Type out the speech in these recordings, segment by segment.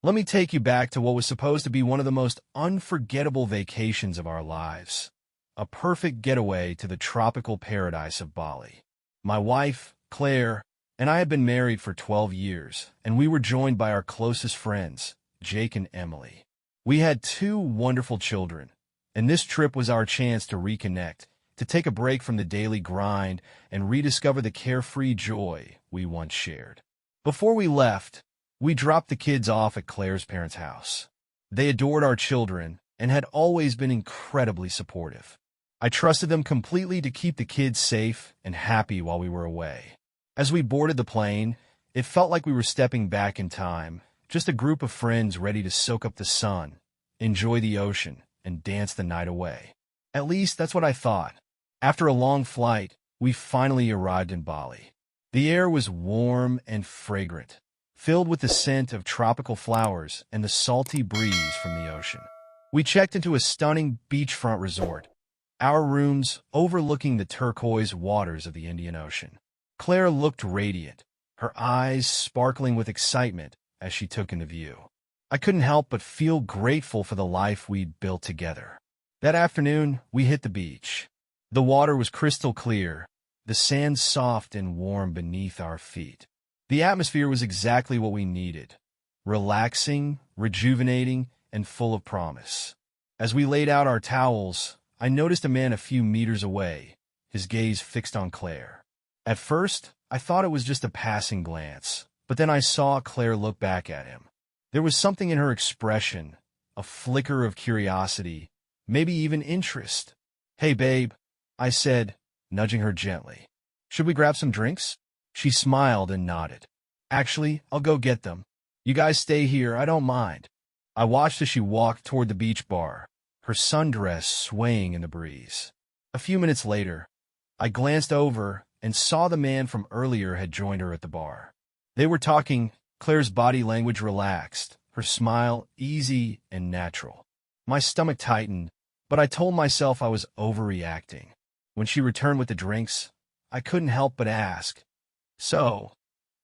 Let me take you back to what was supposed to be one of the most unforgettable vacations of our lives. A perfect getaway to the tropical paradise of Bali. My wife, Claire, and I had been married for 12 years, and we were joined by our closest friends, Jake and Emily. We had two wonderful children, and this trip was our chance to reconnect, to take a break from the daily grind and rediscover the carefree joy we once shared. Before we left, we dropped the kids off at Claire's parents' house. They adored our children and had always been incredibly supportive. I trusted them completely to keep the kids safe and happy while we were away. As we boarded the plane, it felt like we were stepping back in time, just a group of friends ready to soak up the sun, enjoy the ocean, and dance the night away. At least that's what I thought. After a long flight, we finally arrived in Bali. The air was warm and fragrant, filled with the scent of tropical flowers and the salty breeze from the ocean. We checked into a stunning beachfront resort, our rooms overlooking the turquoise waters of the Indian Ocean. Claire looked radiant, her eyes sparkling with excitement as she took in the view. I couldn't help but feel grateful for the life we'd built together. That afternoon, we hit the beach. The water was crystal clear, the sand soft and warm beneath our feet. The atmosphere was exactly what we needed, relaxing, rejuvenating, and full of promise. As we laid out our towels, I noticed a man a few meters away, his gaze fixed on Claire. At first, I thought it was just a passing glance, but then I saw Claire look back at him. There was something in her expression, a flicker of curiosity, maybe even interest. "Hey, babe," I said, nudging her gently. "Should we grab some drinks?" She smiled and nodded. "Actually, I'll go get them. You guys stay here, I don't mind." I watched as she walked toward the beach bar, her sundress swaying in the breeze. A few minutes later, I glanced over and saw the man from earlier had joined her at the bar. They were talking, Claire's body language relaxed, her smile easy and natural. My stomach tightened, but I told myself I was overreacting. When she returned with the drinks, I couldn't help but ask, "So,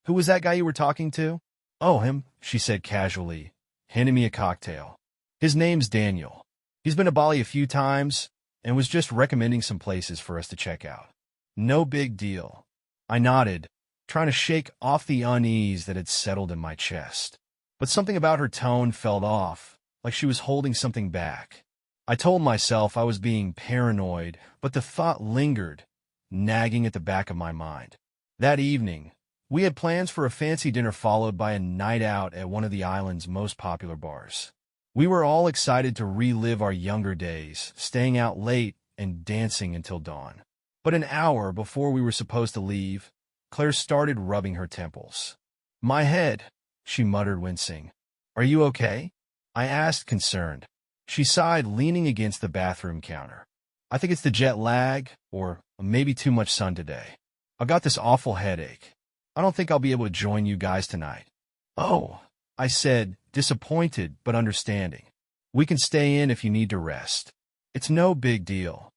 who was that guy you were talking to?" "Oh, him," she said casually, handing me a cocktail. "His name's Daniel. He's been to Bali a few times and was just recommending some places for us to check out." "No big deal." I nodded, trying to shake off the unease that had settled in my chest. But something about her tone felt off, like she was holding something back. I told myself I was being paranoid, but the thought lingered, nagging at the back of my mind. That evening, we had plans for a fancy dinner followed by a night out at one of the island's most popular bars. We were all excited to relive our younger days, staying out late and dancing until dawn. But an hour before we were supposed to leave, Claire started rubbing her temples. "My head," she muttered, wincing. "Are you okay?" I asked, concerned. She sighed, leaning against the bathroom counter. "I think it's the jet lag, or maybe too much sun today. I got this awful headache. I don't think I'll be able to join you guys tonight." "Oh," I said, disappointed but understanding. "We can stay in if you need to rest. It's no big deal."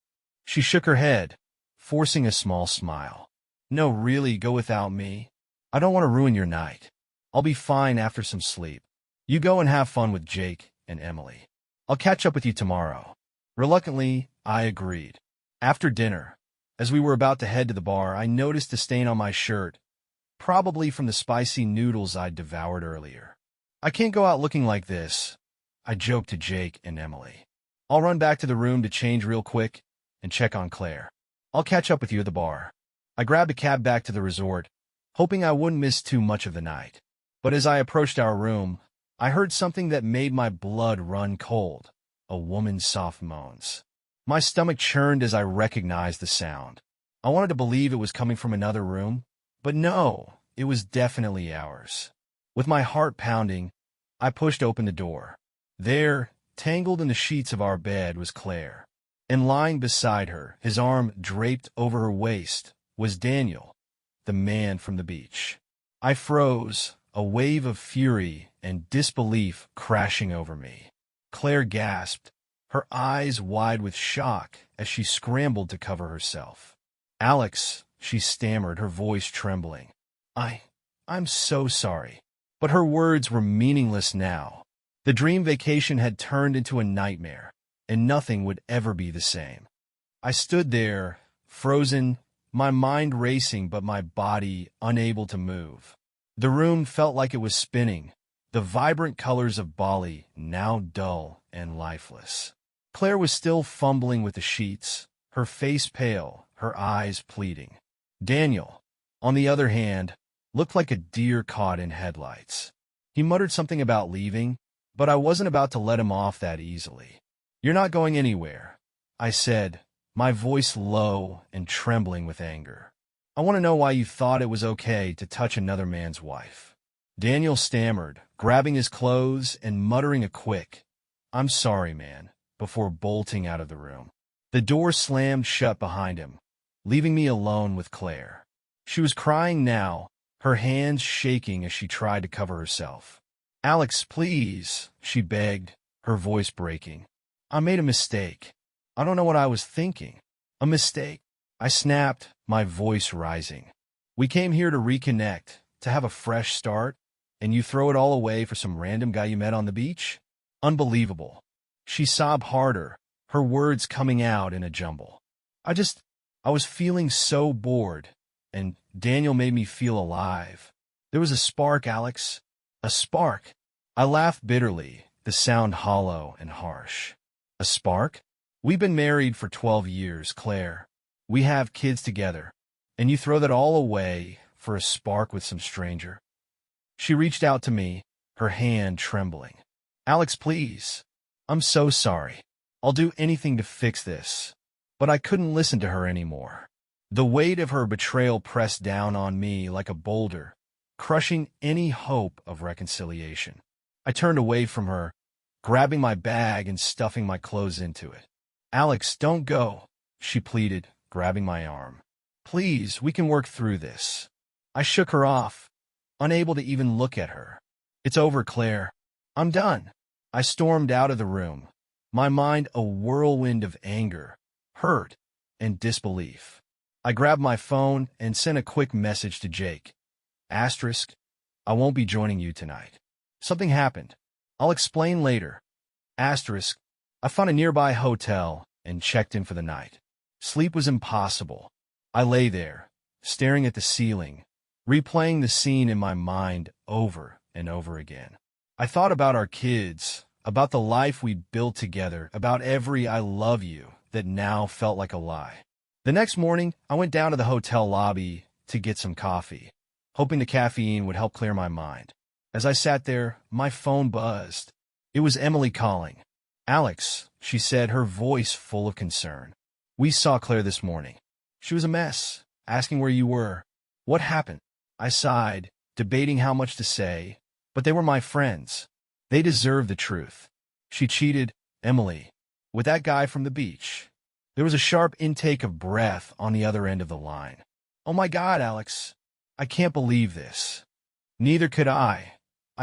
She shook her head, forcing a small smile. "No, really, go without me. I don't want to ruin your night. I'll be fine after some sleep. You go and have fun with Jake and Emily. I'll catch up with you tomorrow." Reluctantly, I agreed. After dinner, as we were about to head to the bar, I noticed a stain on my shirt, probably from the spicy noodles I'd devoured earlier. "I can't go out looking like this," I joked to Jake and Emily. "I'll run back to the room to change real quick and check on Claire. I'll catch up with you at the bar." I grabbed a cab back to the resort, hoping I wouldn't miss too much of the night. But as I approached our room, I heard something that made my blood run cold, a woman's soft moans. My stomach churned as I recognized the sound. I wanted to believe it was coming from another room, but no, it was definitely ours. With my heart pounding, I pushed open the door. There, tangled in the sheets of our bed, was Claire. And lying beside her, his arm draped over her waist, was Daniel, the man from the beach. I froze, a wave of fury and disbelief crashing over me. Claire gasped, her eyes wide with shock as she scrambled to cover herself. "Alex," she stammered, her voice trembling. I'm so sorry. But her words were meaningless now. The dream vacation had turned into a nightmare, and nothing would ever be the same. I stood there, frozen, my mind racing but my body unable to move. The room felt like it was spinning, the vibrant colors of Bali now dull and lifeless. Claire was still fumbling with the sheets, her face pale, her eyes pleading. Daniel, on the other hand, looked like a deer caught in headlights. He muttered something about leaving, but I wasn't about to let him off that easily. "You're not going anywhere," I said, my voice low and trembling with anger. "I want to know why you thought it was okay to touch another man's wife." Daniel stammered, grabbing his clothes and muttering a quick, "I'm sorry, man," before bolting out of the room. The door slammed shut behind him, leaving me alone with Claire. She was crying now, her hands shaking as she tried to cover herself. "Alex, please," she begged, her voice breaking. "I made a mistake. I don't know what I was thinking." "A mistake?" I snapped, my voice rising. "We came here to reconnect, to have a fresh start, and you throw it all away for some random guy you met on the beach? Unbelievable." She sobbed harder, her words coming out in a jumble. I was feeling so bored, and Daniel made me feel alive. There was a spark, Alex. A spark. I laughed bitterly, the sound hollow and harsh. "A spark? We've been married for 12 years, Claire. We have kids together, and you throw that all away for a spark with some stranger?" She reached out to me, her hand trembling. "Alex, please. I'm so sorry. I'll do anything to fix this." But I couldn't listen to her anymore. The weight of her betrayal pressed down on me like a boulder, crushing any hope of reconciliation. I turned away from her, grabbing my bag and stuffing my clothes into it. "Alex, don't go," she pleaded, grabbing my arm. "Please, we can work through this." I shook her off, unable to even look at her. "It's over, Claire. I'm done." I stormed out of the room, my mind a whirlwind of anger, hurt, and disbelief. I grabbed my phone and sent a quick message to Jake. Asterisk, "I won't be joining you tonight. Something happened. I'll explain later." Asterisk, I found a nearby hotel and checked in for the night. Sleep was impossible. I lay there, staring at the ceiling, replaying the scene in my mind over and over again. I thought about our kids, about the life we'd built together, about every "I love you" that now felt like a lie. The next morning, I went down to the hotel lobby to get some coffee, hoping the caffeine would help clear my mind. As I sat there, my phone buzzed. It was Emily calling. "Alex," she said, her voice full of concern. "We saw Claire this morning. She was a mess, asking where you were. What happened?" I sighed, debating how much to say, but they were my friends. They deserved the truth. "She cheated, Emily, with that guy from the beach." There was a sharp intake of breath on the other end of the line. "Oh my God, Alex, I can't believe this." "Neither could I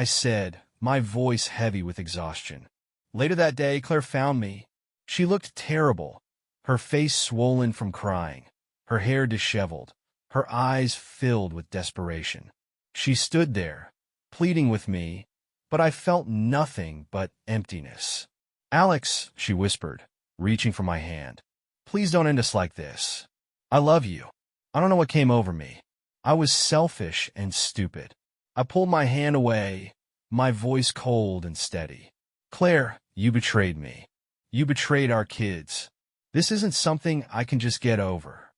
said, my voice heavy with exhaustion. Later that day, Claire found me. She looked terrible, her face swollen from crying, her hair disheveled, her eyes filled with desperation. She stood there, pleading with me, but I felt nothing but emptiness. "Alex," she whispered, reaching for my hand. "Please don't end us like this. I love you." I don't know what came over me. I was selfish and stupid. I pulled my hand away, my voice cold and steady. "Claire, you betrayed me. You betrayed our kids. This isn't something I can just get over.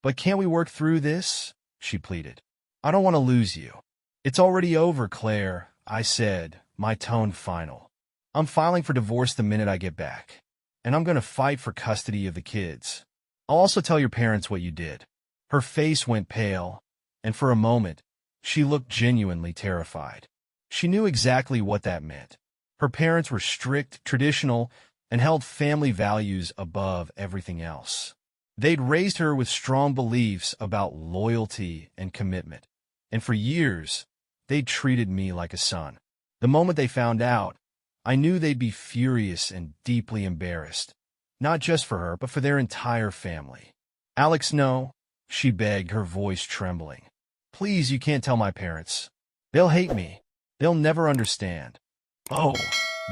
But can't we work through this?" she pleaded. "I don't want to lose you." "It's already over, Claire," I said, my tone final. "I'm filing for divorce the minute I get back, and I'm going to fight for custody of the kids. I'll also tell your parents what you did." Her face went pale, and for a moment, she looked genuinely terrified. She knew exactly what that meant. Her parents were strict, traditional, and held family values above everything else. They'd raised her with strong beliefs about loyalty and commitment, and for years, they'd treated me like a son. The moment they found out, I knew they'd be furious and deeply embarrassed, not just for her, but for their entire family. "Alex, no," she begged, her voice trembling. "Please, you can't tell my parents. They'll hate me. They'll never understand. Oh,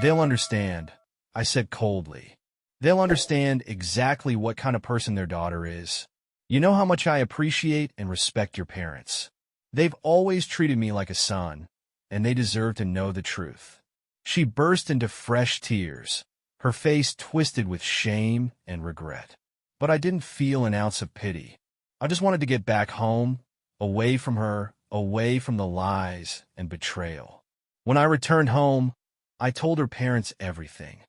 they'll understand, I said coldly. They'll understand exactly what kind of person their daughter is. You know how much I appreciate and respect your parents. They've always treated me like a son, and they deserve to know the truth. She burst into fresh tears, her face twisted with shame and regret. But I didn't feel an ounce of pity. I just wanted to get back home, away from her, away from the lies and betrayal. When I returned home, I told her parents everything.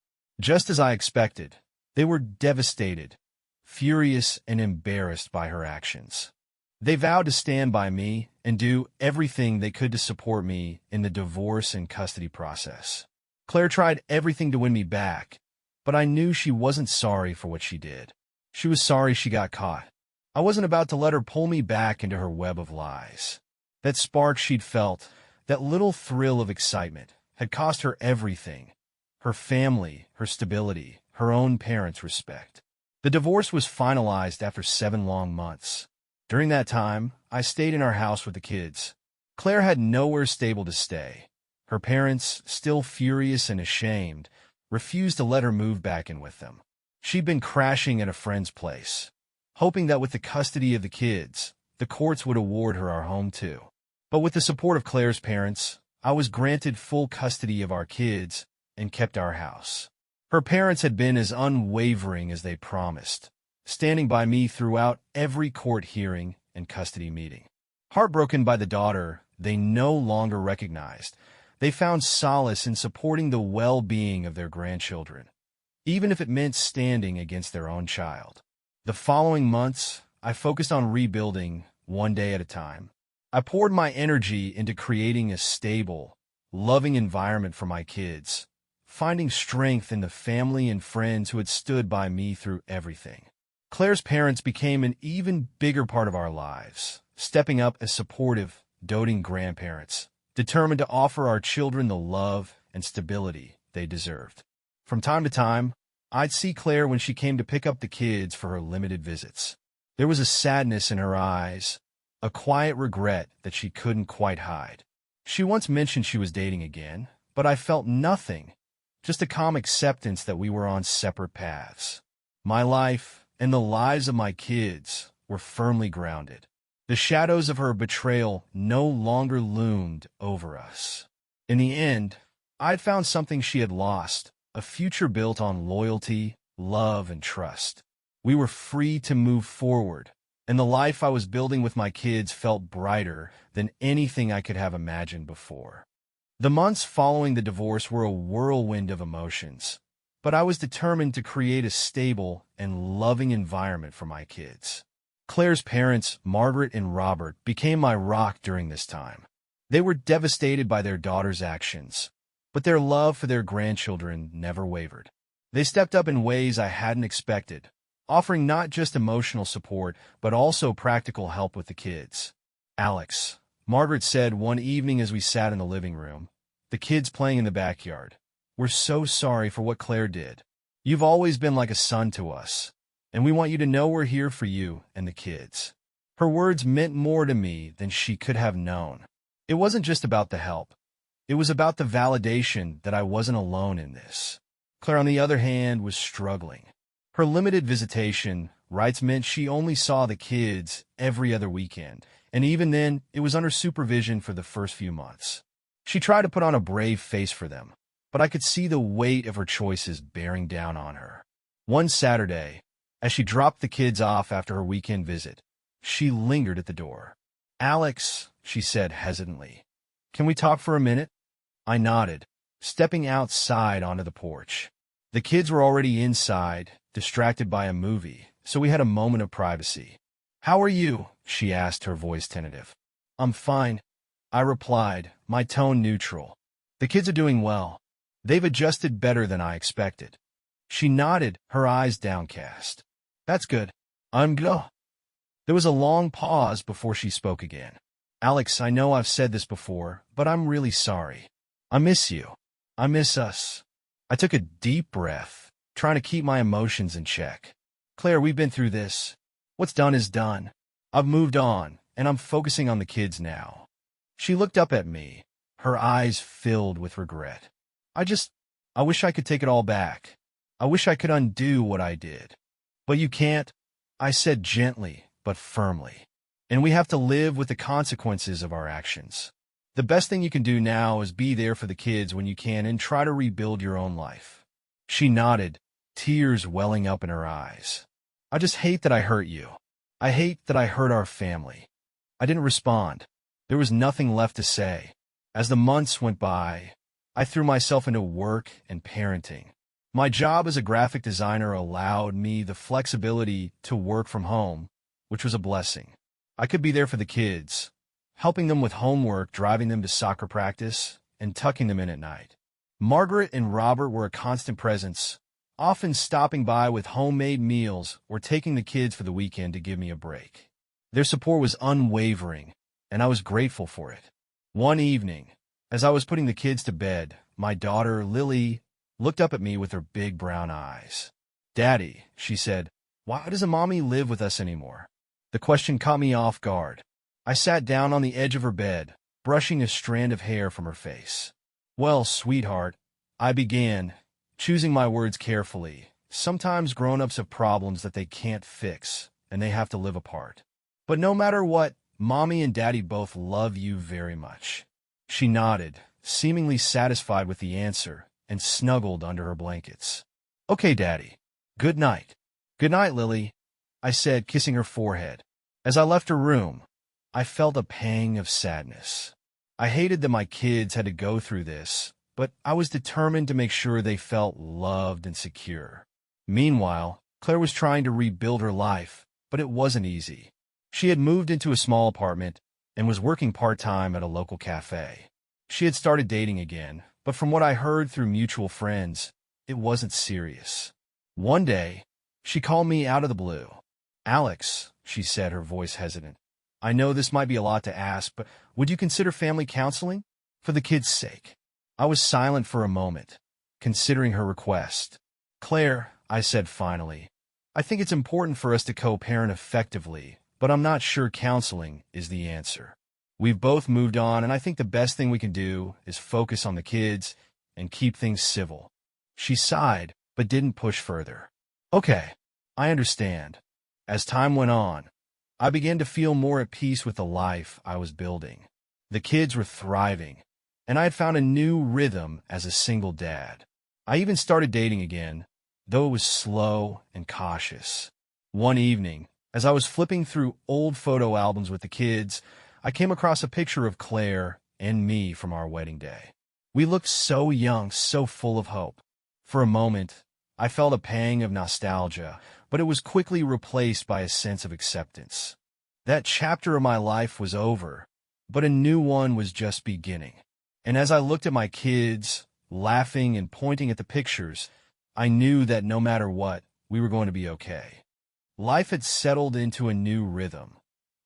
Just as I expected, they were devastated, furious, and embarrassed by her actions. They vowed to stand by me and do everything they could to support me in the divorce and custody process. Claire tried everything to win me back, but I knew she wasn't sorry for what she did. She was sorry she got caught. I wasn't about to let her pull me back into her web of lies. That spark she'd felt, that little thrill of excitement, had cost her everything: her family, her stability, her own parents' respect. The divorce was finalized after 7 long months. During that time, I stayed in our house with the kids. Claire had nowhere stable to stay. Her parents, still furious and ashamed, refused to let her move back in with them. She'd been crashing at a friend's place, hoping that with the custody of the kids, the courts would award her our home too. But with the support of Claire's parents, I was granted full custody of our kids and kept our house. Her parents had been as unwavering as they promised, standing by me throughout every court hearing and custody meeting. Heartbroken by the daughter they no longer recognized, they found solace in supporting the well-being of their grandchildren, even if it meant standing against their own child. The following months, I focused on rebuilding one day at a time. I poured my energy into creating a stable, loving environment for my kids, finding strength in the family and friends who had stood by me through everything. Claire's parents became an even bigger part of our lives, stepping up as supportive, doting grandparents, determined to offer our children the love and stability they deserved. From time to time, I'd see Claire when she came to pick up the kids for her limited visits. There was a sadness in her eyes, a quiet regret that she couldn't quite hide. She once mentioned she was dating again, but I felt nothing, just a calm acceptance that we were on separate paths. My life and the lives of my kids were firmly grounded. The shadows of her betrayal no longer loomed over us. In the end, I'd found something she had lost, a future built on loyalty, love, and trust. We were free to move forward, and the life I was building with my kids felt brighter than anything I could have imagined before. The months following the divorce were a whirlwind of emotions, but I was determined to create a stable and loving environment for my kids. Claire's parents, Margaret and Robert, became my rock during this time. They were devastated by their daughter's actions, but their love for their grandchildren never wavered. They stepped up in ways I hadn't expected, offering not just emotional support, but also practical help with the kids. "Alex," Margaret said one evening as we sat in the living room, the kids playing in the backyard, "we're so sorry for what Claire did. You've always been like a son to us, and we want you to know we're here for you and the kids." Her words meant more to me than she could have known. It wasn't just about the help. It was about the validation that I wasn't alone in this. Claire, on the other hand, was struggling. Her limited visitation rights meant she only saw the kids every other weekend, and even then, it was under supervision for the first few months. She tried to put on a brave face for them, but I could see the weight of her choices bearing down on her. One Saturday, as she dropped the kids off after her weekend visit, she lingered at the door. "Alex," she said hesitantly, "can we talk for a minute?" I nodded, stepping outside onto the porch. The kids were already inside, distracted by a movie, so we had a moment of privacy. "How are you?" she asked, her voice tentative. "I'm fine," I replied, my tone neutral. "The kids are doing well. They've adjusted better than I expected." She nodded, her eyes downcast. "That's good. I'm glad." There was a long pause before she spoke again. "Alex, I know I've said this before, but I'm really sorry. I miss you. I miss us." I took a deep breath, trying to keep my emotions in check. "Claire, we've been through this. What's done is done. I've moved on, and I'm focusing on the kids now." She looked up at me, her eyes filled with regret. I wish I could take it all back. I wish I could undo what I did. But you can't, I said gently but firmly. And we have to live with the consequences of our actions. The best thing you can do now is be there for the kids when you can and try to rebuild your own life. She nodded, tears welling up in her eyes. I just hate that I hurt you. I hate that I hurt our family. I didn't respond. There was nothing left to say. As the months went by, I threw myself into work and parenting. My job as a graphic designer allowed me the flexibility to work from home, which was a blessing. I could be there for the kids, helping them with homework, driving them to soccer practice, and tucking them in at night. Margaret and Robert were a constant presence, often stopping by with homemade meals or taking the kids for the weekend to give me a break. Their support was unwavering, and I was grateful for it. One evening, as I was putting the kids to bed, my daughter, Lily, looked up at me with her big brown eyes. "Daddy," she said, "why doesn't Mommy live with us anymore?" The question caught me off guard. I sat down on the edge of her bed, brushing a strand of hair from her face. "Well, sweetheart," I began, choosing my words carefully. "Sometimes grown-ups have problems that they can't fix, and they have to live apart. But no matter what, Mommy and Daddy both love you very much." She nodded, seemingly satisfied with the answer, and snuggled under her blankets. "Okay, Daddy. Good night." "Good night, Lily," I said, kissing her forehead. As I left her room, I felt a pang of sadness. I hated that my kids had to go through this, but I was determined to make sure they felt loved and secure. Meanwhile, Claire was trying to rebuild her life, but it wasn't easy. She had moved into a small apartment and was working part-time at a local cafe. She had started dating again, but from what I heard through mutual friends, it wasn't serious. One day, she called me out of the blue. "Alex," she said, her voice hesitant, "I know this might be a lot to ask, but would you consider family counseling? For the kids' sake." I was silent for a moment, considering her request. "Claire," I said finally, "I think it's important for us to co-parent effectively, but I'm not sure counseling is the answer. We've both moved on, and I think the best thing we can do is focus on the kids and keep things civil." She sighed, but didn't push further. "Okay, I understand." As time went on, I began to feel more at peace with the life I was building. The kids were thriving, and I had found a new rhythm as a single dad. I even started dating again, though it was slow and cautious. One evening, as I was flipping through old photo albums with the kids, I came across a picture of Claire and me from our wedding day. We looked so young, so full of hope. For a moment, I felt a pang of nostalgia, but it was quickly replaced by a sense of acceptance. That chapter of my life was over, but a new one was just beginning. And as I looked at my kids, laughing and pointing at the pictures, I knew that no matter what, we were going to be okay. Life had settled into a new rhythm,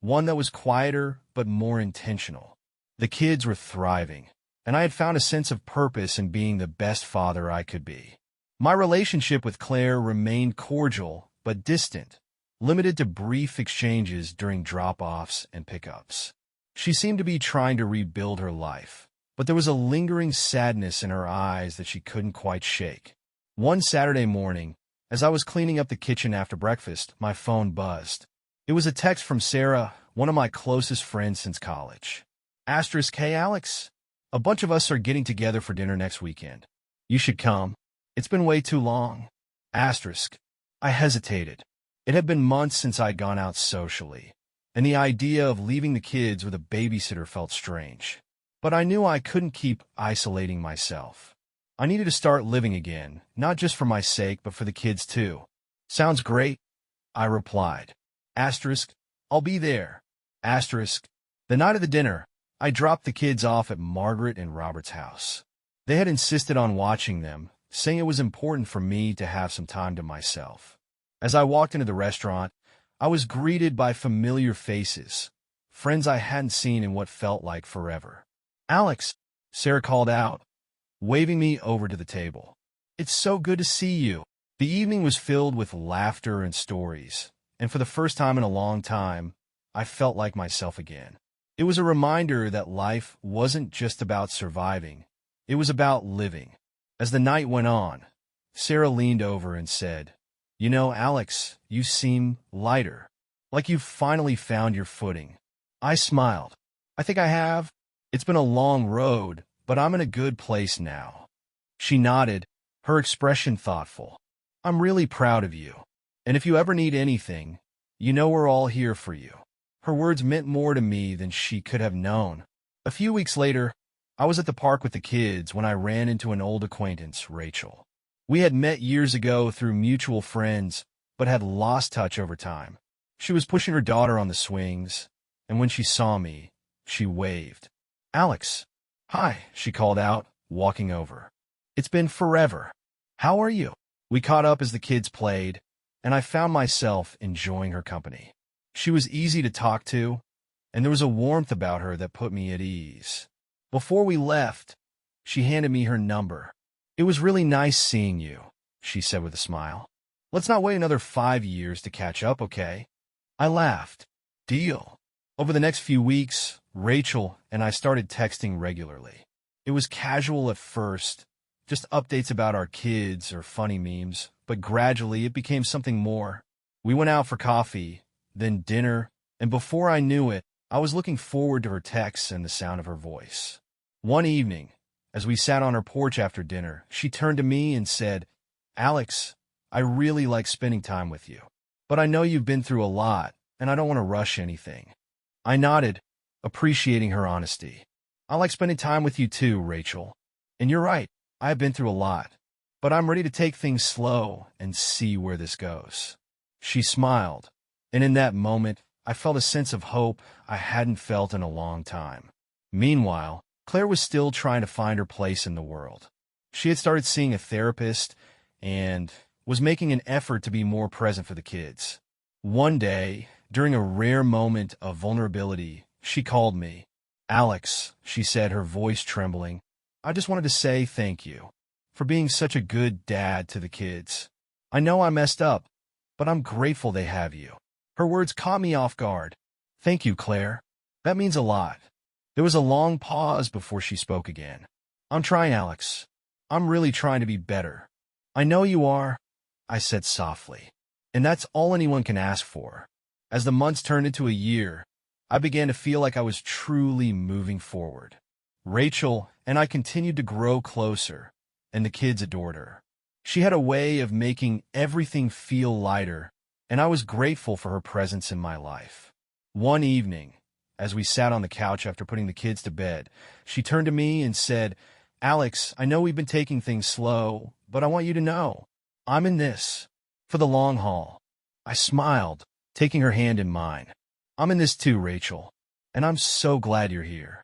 one that was quieter but more intentional. The kids were thriving, and I had found a sense of purpose in being the best father I could be. My relationship with Claire remained cordial but distant, limited to brief exchanges during drop-offs and pickups. She seemed to be trying to rebuild her life, but there was a lingering sadness in her eyes that she couldn't quite shake. One Saturday morning, as I was cleaning up the kitchen after breakfast, my phone buzzed. It was a text from Sarah, one of my closest friends since college. "Hey, Alex. A bunch of us are getting together for dinner next weekend. You should come. It's been way too long." I hesitated. It had been months since I'd gone out socially, and the idea of leaving the kids with a babysitter felt strange. But I knew I couldn't keep isolating myself. I needed to start living again, not just for my sake, but for the kids too. "Sounds great," I replied. I'll be there. The night of the dinner, I dropped the kids off at Margaret and Robert's house. They had insisted on watching them, saying it was important for me to have some time to myself. As I walked into the restaurant, I was greeted by familiar faces, friends I hadn't seen in what felt like forever. "Alex," Sarah called out, waving me over to the table. "It's so good to see you." The evening was filled with laughter and stories, and for the first time in a long time, I felt like myself again. It was a reminder that life wasn't just about surviving. It was about living. As the night went on, Sarah leaned over and said, "You know, Alex, you seem lighter. Like you've finally found your footing." I smiled. "I think I have. It's been a long road, but I'm in a good place now." She nodded, her expression thoughtful. "I'm really proud of you. And if you ever need anything, you know we're all here for you." Her words meant more to me than she could have known. A few weeks later, I was at the park with the kids when I ran into an old acquaintance, Rachel. We had met years ago through mutual friends, but had lost touch over time. She was pushing her daughter on the swings, and when she saw me, she waved. "Alex." "Hi," she called out, walking over. "It's been forever. How are you?" We caught up as the kids played, and I found myself enjoying her company. She was easy to talk to, and there was a warmth about her that put me at ease. Before we left, she handed me her number. "It was really nice seeing you," she said with a smile. "Let's not wait another 5 years to catch up, okay?" I laughed. "Deal." Over the next few weeks, Rachel and I started texting regularly. It was casual at first, just updates about our kids or funny memes, but gradually it became something more. We went out for coffee, then dinner, and before I knew it, I was looking forward to her texts and the sound of her voice. One evening, as we sat on her porch after dinner, she turned to me and said, "Alex, I really like spending time with you. But I know you've been through a lot, and I don't want to rush anything." I nodded, appreciating her honesty. "I like spending time with you too, Rachel. And you're right, I have been through a lot. But I'm ready to take things slow and see where this goes." She smiled, and in that moment, I felt a sense of hope I hadn't felt in a long time. Meanwhile, Claire was still trying to find her place in the world. She had started seeing a therapist and was making an effort to be more present for the kids. One day, during a rare moment of vulnerability, she called me. "Alex," she said, her voice trembling, "I just wanted to say thank you for being such a good dad to the kids. I know I messed up, but I'm grateful they have you." Her words caught me off guard. "Thank you, Claire. That means a lot." There was a long pause before she spoke again. "I'm trying, Alex. I'm really trying to be better." "I know you are," I said softly. And that's all anyone can ask for. As the months turned into a year, I began to feel like I was truly moving forward. Rachel and I continued to grow closer, and the kids adored her. She had a way of making everything feel lighter, and I was grateful for her presence in my life. One evening, as we sat on the couch after putting the kids to bed, she turned to me and said, "Alex, I know we've been taking things slow, but I want you to know, I'm in this for the long haul." I smiled, taking her hand in mine. "I'm in this too, Rachel, and I'm so glad you're here."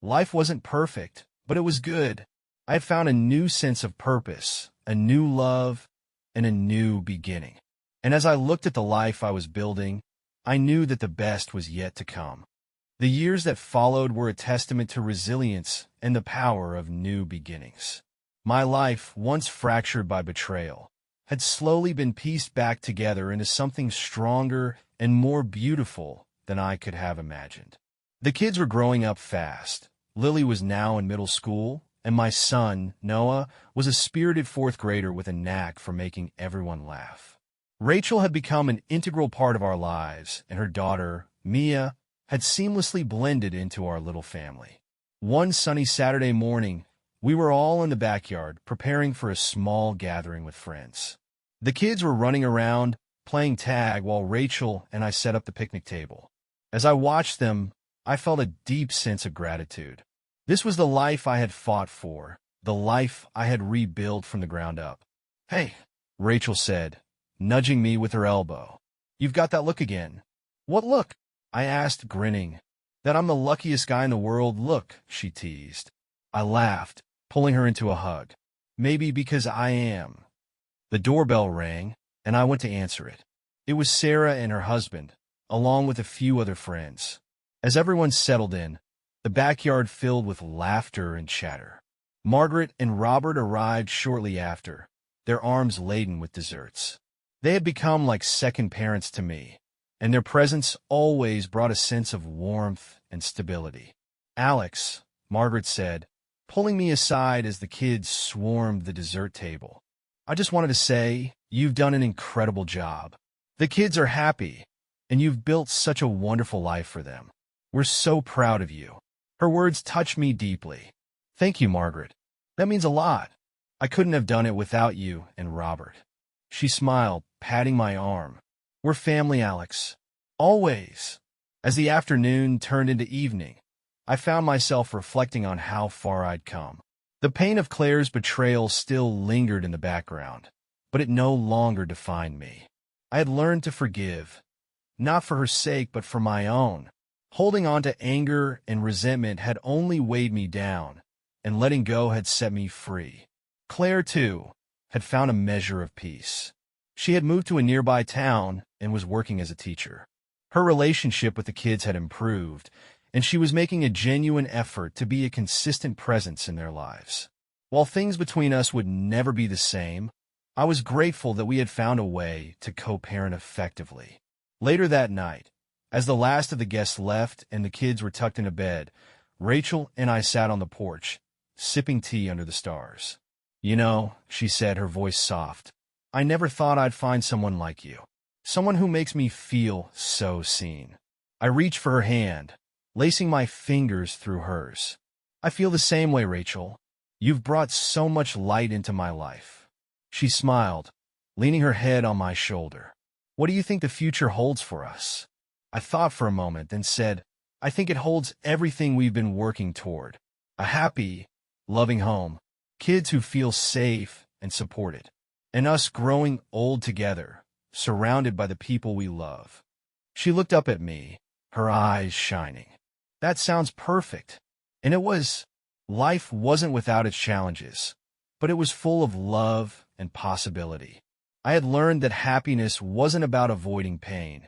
Life wasn't perfect, but it was good. I had found a new sense of purpose, a new love, and a new beginning. And as I looked at the life I was building, I knew that the best was yet to come. The years that followed were a testament to resilience and the power of new beginnings. My life, once fractured by betrayal, had slowly been pieced back together into something stronger and more beautiful than I could have imagined. The kids were growing up fast. Lily was now in middle school, and my son, Noah, was a spirited fourth grader with a knack for making everyone laugh. Rachel had become an integral part of our lives, and her daughter, Mia, had seamlessly blended into our little family. One sunny Saturday morning, we were all in the backyard preparing for a small gathering with friends. The kids were running around, playing tag while Rachel and I set up the picnic table. As I watched them, I felt a deep sense of gratitude. This was the life I had fought for, the life I had rebuilt from the ground up. "Hey," Rachel said, nudging me with her elbow. "You've got that look again." "What look?" I asked, grinning. "That I'm the luckiest guy in the world look," she teased. I laughed, pulling her into a hug. "Maybe because I am." The doorbell rang, and I went to answer it. It was Sarah and her husband, along with a few other friends. As everyone settled in, the backyard filled with laughter and chatter. Margaret and Robert arrived shortly after, their arms laden with desserts. They had become like second parents to me, and their presence always brought a sense of warmth and stability. "Alex," Margaret said, pulling me aside as the kids swarmed the dessert table. "I just wanted to say, you've done an incredible job. The kids are happy, and you've built such a wonderful life for them. We're so proud of you." Her words touched me deeply. "Thank you, Margaret. That means a lot. I couldn't have done it without you and Robert." She smiled, patting my arm. "We're family, Alex. Always." As the afternoon turned into evening, I found myself reflecting on how far I'd come. The pain of Claire's betrayal still lingered in the background, but it no longer defined me. I had learned to forgive, not for her sake but for my own. Holding on to anger and resentment had only weighed me down, and letting go had set me free. Claire, too, had found a measure of peace. She had moved to a nearby town and was working as a teacher. Her relationship with the kids had improved, and she was making a genuine effort to be a consistent presence in their lives. While things between us would never be the same, I was grateful that we had found a way to co-parent effectively. Later that night, as the last of the guests left and the kids were tucked into bed, Rachel and I sat on the porch, sipping tea under the stars. "You know," she said, her voice soft, "I never thought I'd find someone like you. Someone who makes me feel so seen." I reached for her hand, lacing my fingers through hers. "I feel the same way, Rachel. You've brought so much light into my life." She smiled, leaning her head on my shoulder. "What do you think the future holds for us?" I thought for a moment, then said, "I think it holds everything we've been working toward. A happy, loving home, kids who feel safe and supported, and us growing old together, surrounded by the people we love." She looked up at me, her eyes shining. "That sounds perfect." And it was. Life wasn't without its challenges, but it was full of love and possibility. I had learned that happiness wasn't about avoiding pain.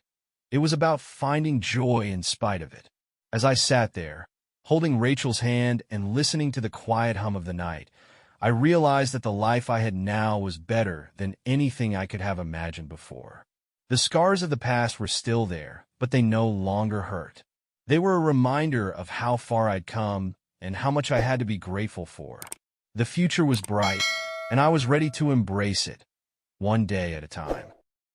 It was about finding joy in spite of it. As I sat there, holding Rachel's hand and listening to the quiet hum of the night, I realized that the life I had now was better than anything I could have imagined before. The scars of the past were still there, but they no longer hurt. They were a reminder of how far I'd come and how much I had to be grateful for. The future was bright, and I was ready to embrace it, one day at a time.